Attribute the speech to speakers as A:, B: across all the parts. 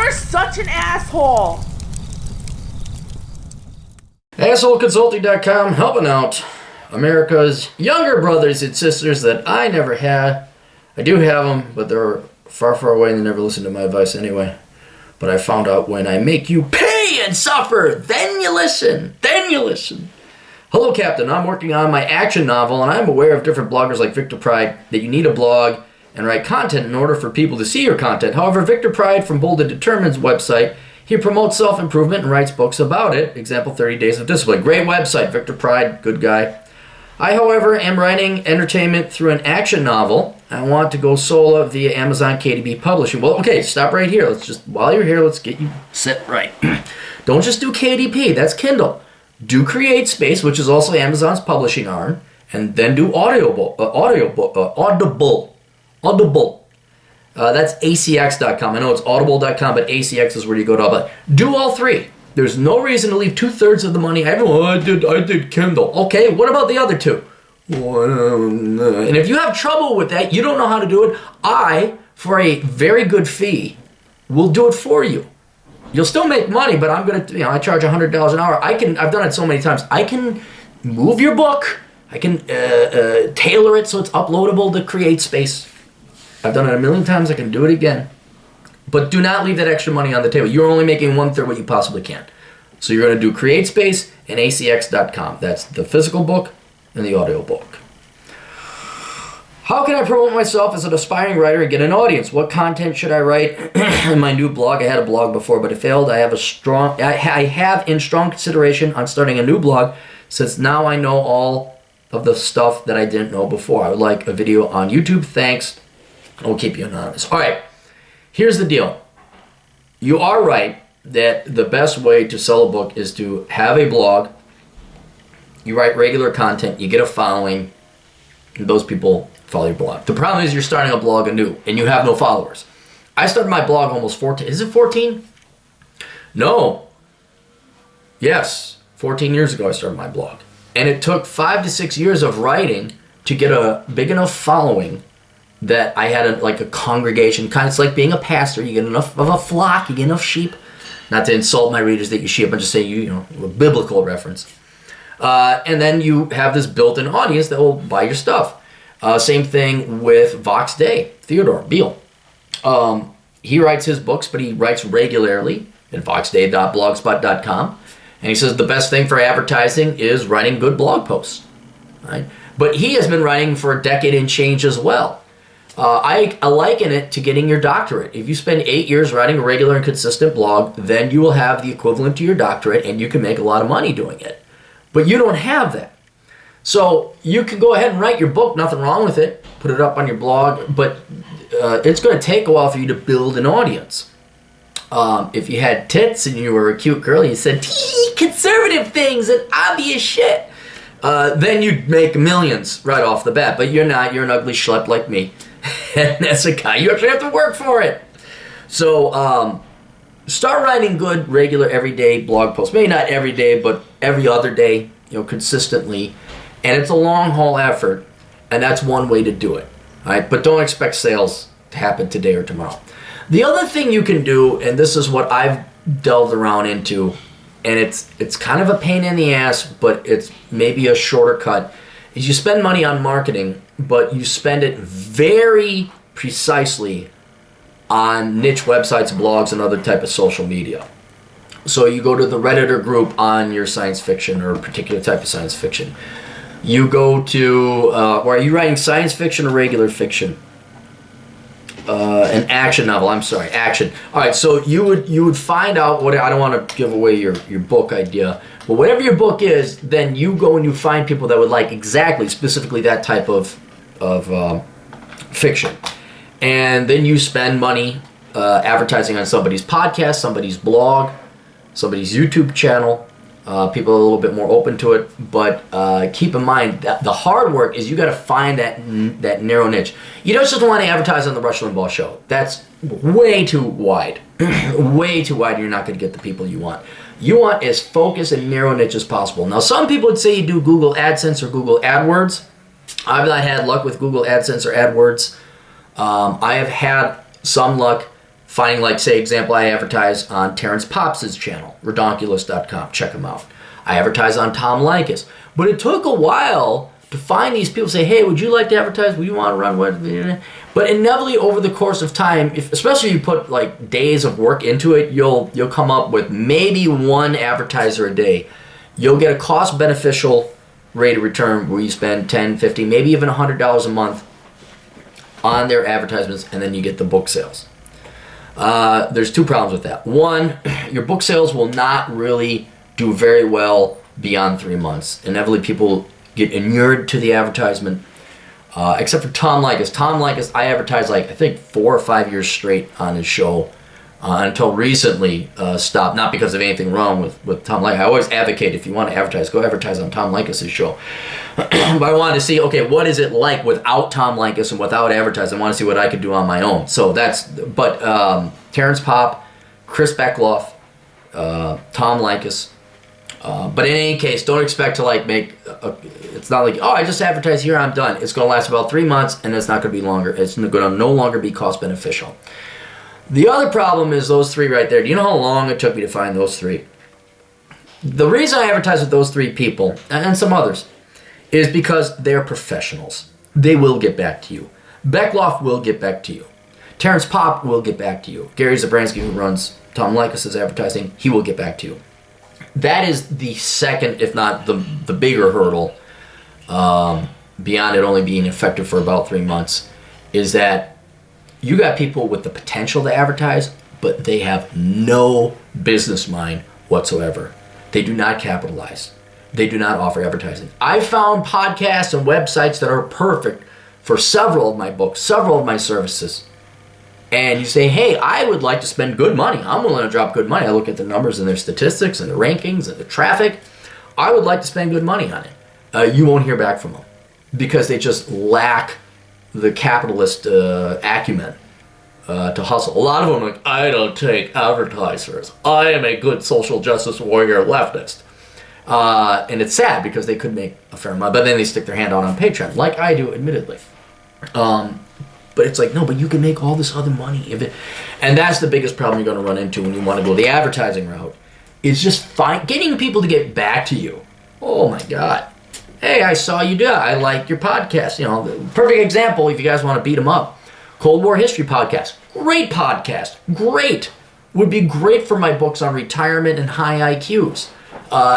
A: You're such an asshole.
B: AssholeConsulting.com, helping out America's younger brothers and sisters that I never had. I do have them, but they're far, far away and they never listen to my advice anyway. But I found out when I make you pay and suffer, then you listen. Then you listen. Hello, Captain. I'm working on my action novel, and I'm aware of different bloggers like Victor Pride that you need a blog and write content in order for people to see your content. However, Victor Pride from Bold and Determined's website, he promotes self-improvement and writes books about it. Example, 30 Days of Discipline. Great website, Victor Pride. Good guy. I, however, am writing entertainment through an action novel. I want to go solo via Amazon KDP Publishing. Well, okay, stop right here. Let's just, while you're here, let's get you set right. Don't just do KDP. That's Kindle. Do CreateSpace, which is also Amazon's publishing arm, and then do Audible. That's acx.com. I know it's audible.com, but acx is where you go to. But do all three. There's no reason to leave 2/3 of the money. I did Kindle. Okay, what about the other two? And if you have trouble with that, you don't know how to do it, I, for a very good fee, will do it for you. You'll still make money, but I'm going to, I charge $100 an hour. I've done it so many times. I can move your book. I can tailor it so it's uploadable to CreateSpace. I've done it a million times. I can do it again. But do not leave that extra money on the table. You're only making 1/3 what you possibly can. So you're going to do CreateSpace and acx.com. That's the physical book and the audio book. How can I promote myself as an aspiring writer and get an audience? What content should I write in my new blog? I had a blog before, but it failed. I have in strong consideration on starting a new blog, since now I know all of the stuff that I didn't know before. I would like a video on YouTube. Thanks. I'll keep you anonymous. All right. Here's the deal. You are right that the best way to sell a book is to have a blog. You write regular content, you get a following, and those people follow your blog. The problem is you're starting a blog anew, and you have no followers. I started my blog almost 14. Is it 14? No. Yes. 14 years ago I started my blog. And it took 5 to 6 years of writing to get a big enough following that I had a congregation. Kind of, it's like being a pastor. You get enough of a flock, you get enough sheep. Not to insult my readers that you sheep, I'm just saying a biblical reference. And then you have this built-in audience that will buy your stuff. Same thing with Vox Day, Theodore Beale. He writes his books, but he writes regularly at voxday.blogspot.com. And he says the best thing for advertising is writing good blog posts. Right? But he has been writing for a decade and change as well. I liken it to getting your doctorate. If you spend 8 years writing a regular and consistent blog, then you will have the equivalent to your doctorate, and you can make a lot of money doing it. But you don't have that. So you can go ahead and write your book, nothing wrong with it, put it up on your blog, but it's going to take a while for you to build an audience. If you had tits and you were a cute girl and you said, conservative things and obvious shit, then you'd make millions right off the bat. But you're not. You're an ugly schlep like me. And as a guy, you actually have to work for it. So start writing good, regular, everyday blog posts. Maybe not every day, but every other day, consistently. And it's a long haul effort, and that's one way to do it. All right? But don't expect sales to happen today or tomorrow. The other thing you can do, and this is what I've delved around into, and it's kind of a pain in the ass, but it's maybe a shorter cut, is you spend money on marketing, but you spend it very precisely on niche websites, blogs, and other type of social media. So you go to the Redditor group on your science fiction or a particular type of science fiction. You go to, or are you writing science fiction or regular fiction? An action novel, action. All right, so you would find out what, I don't want to give away your book idea, but whatever your book is, then you go and you find people that would like specifically that type of fiction. And then you spend money advertising on somebody's podcast, somebody's blog, somebody's YouTube channel. People are a little bit more open to it, but keep in mind that the hard work is you got to find that narrow niche. You don't just want to advertise on the Rush Limbaugh show. That's way too wide. Way too wide, and you're not going to get the people you want. You want as focused and narrow niche as possible. Now, some people would say you do Google AdSense or Google AdWords. I've not had luck with Google AdSense or AdWords. I have had some luck Finding, like, say, example, I advertise on Terrence Pops' channel, redonkulous.com. Check him out. I advertise on Tom Likas. But it took a while to find these people, say, hey, would you like to advertise? Would you want to run what? But inevitably, over the course of time, especially if you put like days of work into it, you'll come up with maybe one advertiser a day. You'll get a cost beneficial rate of return where you spend $10, $50, maybe even $100 a month on their advertisements, and then you get the book sales. There's two problems with that. One, your book sales will not really do very well beyond 3 months. Inevitably, people get inured to the advertisement, except for Tom Likas. Tom Likas, I advertised like, I think 4 or 5 years straight on his show until recently stopped, not because of anything wrong with Tom Likas. I always advocate, if you want to advertise, go advertise on Tom Likas' show. But I wanted to see, okay, what is it like without Tom Likas and without advertising? I want to see what I could do on my own. So Terrence Pop, Chris Beckloff, Tom Likas. But in any case, don't expect to like make, it's not like, oh, I just advertise here, I'm done. It's going to last about 3 months, and it's not going to be longer. It's going to no longer be cost beneficial. The other problem is those 3 right there. Do you know how long it took me to find those 3? The reason I advertise with those 3 people, and some others, is because they're professionals. They will get back to you. Beckloff will get back to you. Terrence Pop will get back to you. Gary Zabransky, who runs Tom Likas' advertising, he will get back to you. That is the second, if not the bigger hurdle, beyond it only being effective for about 3 months, is that you got people with the potential to advertise, but they have no business mind whatsoever. They do not capitalize. They do not offer advertising. I found podcasts and websites that are perfect for several of my books, several of my services. And you say, hey, I would like to spend good money. I'm willing to drop good money. I look at the numbers and their statistics and the rankings and the traffic. I would like to spend good money on it. You won't hear back from them because they just lack the capitalist acumen to hustle. A lot of them are like, I don't take advertisers. I am a good social justice warrior leftist. And it's sad because they could make a fair amount, but then they stick their hand out on Patreon, like I do, admittedly. But it's like, no, but you can make all this other money. And that's the biggest problem you're going to run into when you want to go the advertising route, is just getting people to get back to you. Oh my God. Hey, I saw you do it. I like your podcast. You know, the perfect example, if you guys want to beat them up, Cold War History Podcast. Great podcast. Great. Would be great for my books on retirement and high IQs.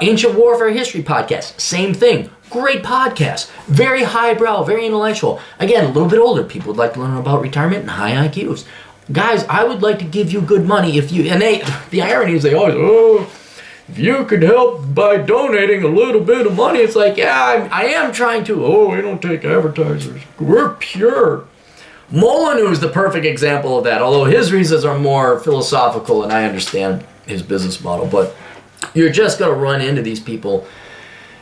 B: Ancient Warfare History Podcast. Same thing. Great podcast. Very highbrow, very intellectual. Again, a little bit older people would like to learn about retirement and high IQs. Guys, I would like to give you good money if you, and the irony is they always, if you could help by donating a little bit of money. It's like, yeah, I am trying to. Oh, we don't take advertisers. We're pure. Molyneux is the perfect example of that, although his reasons are more philosophical, and I understand his business model. But you're just going to run into these people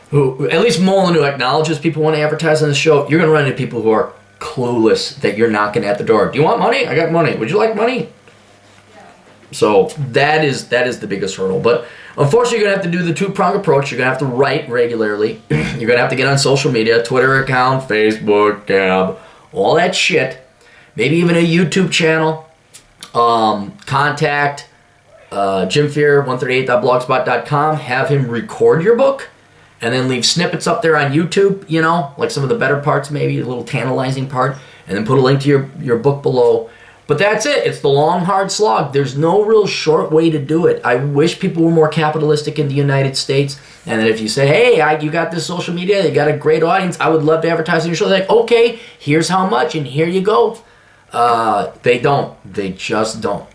B: who, at least Molyneux acknowledges people want to advertise on the show. You're going to run into people who are clueless that you're knocking at the door. Do you want money? I got money. Would you like money? So that is the biggest hurdle. But unfortunately, you're going to have to do the two-pronged approach. You're going to have to write regularly. You're going to have to get on social media, Twitter account, Facebook, Gab, all that shit. Maybe even a YouTube channel. Contact jimfear138.blogspot.com. Have him record your book and then leave snippets up there on YouTube, you know, like some of the better parts, maybe a little tantalizing part, and then put a link to your book below. But that's it. It's the long, hard slog. There's no real short way to do it. I wish people were more capitalistic in the United States. And then if you say, hey, you got this social media, you got a great audience, I would love to advertise on your show. They're like, okay, here's how much, and here you go. They don't. They just don't.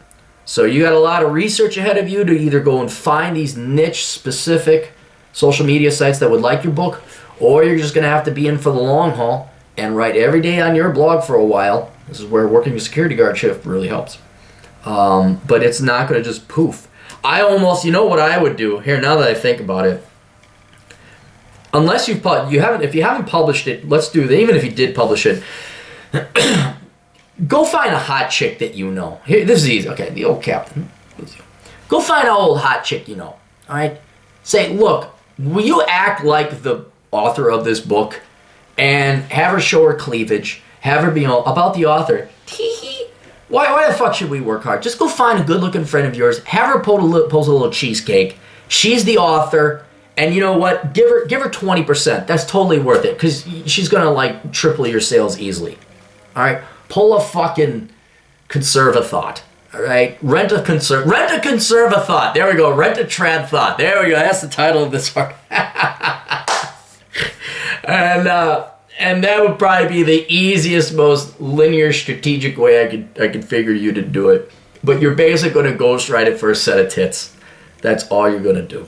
B: So you got a lot of research ahead of you to either go and find these niche-specific social media sites that would like your book, or you're just going to have to be in for the long haul and write every day on your blog for a while. This is where working a security guard shift really helps. But it's not going to just poof. You know what I would do here now that I think about it. Unless if you haven't published it, let's do that. Even if you did publish it, go find a hot chick that you know. Here, this is easy. Okay, the old captain. Go find an old hot chick you know. All right. Say, look, will you act like the author of this book, and have her show her cleavage? Have her be about the author. Why the fuck should we work hard? Just go find a good-looking friend of yours. Have her post a little cheesecake. She's the author. And you know what? Give her 20%. That's totally worth it. Because she's going to, like, triple your sales easily. All right? Pull a fucking Conservathot. All right? Rent-a-Conservathot. There we go. Rent-a-Trad-Thot. There we go. That's the title of this article. And that would probably be the easiest, most linear, strategic way I could figure you to do it. But you're basically going to ghostwrite it for a set of tits. That's all you're going to do.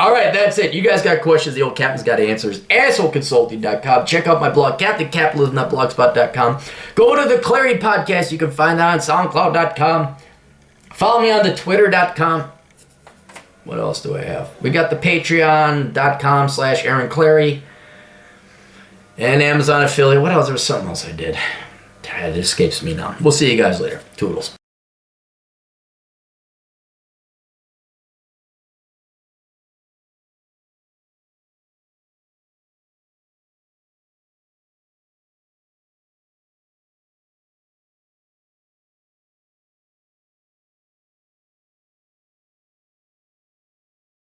B: All right, that's it. You guys got questions, the old Captain's got answers. AssholeConsulting.com. Check out my blog, CaptainCapitalism.blogspot.com. Go to the Clary Podcast. You can find that on SoundCloud.com. Follow me on the Twitter.com. What else do I have? We got the Patreon.com/Aaron Clary. And Amazon affiliate. What else? There was something else I did. It escapes me now. We'll see you guys later. Toodles.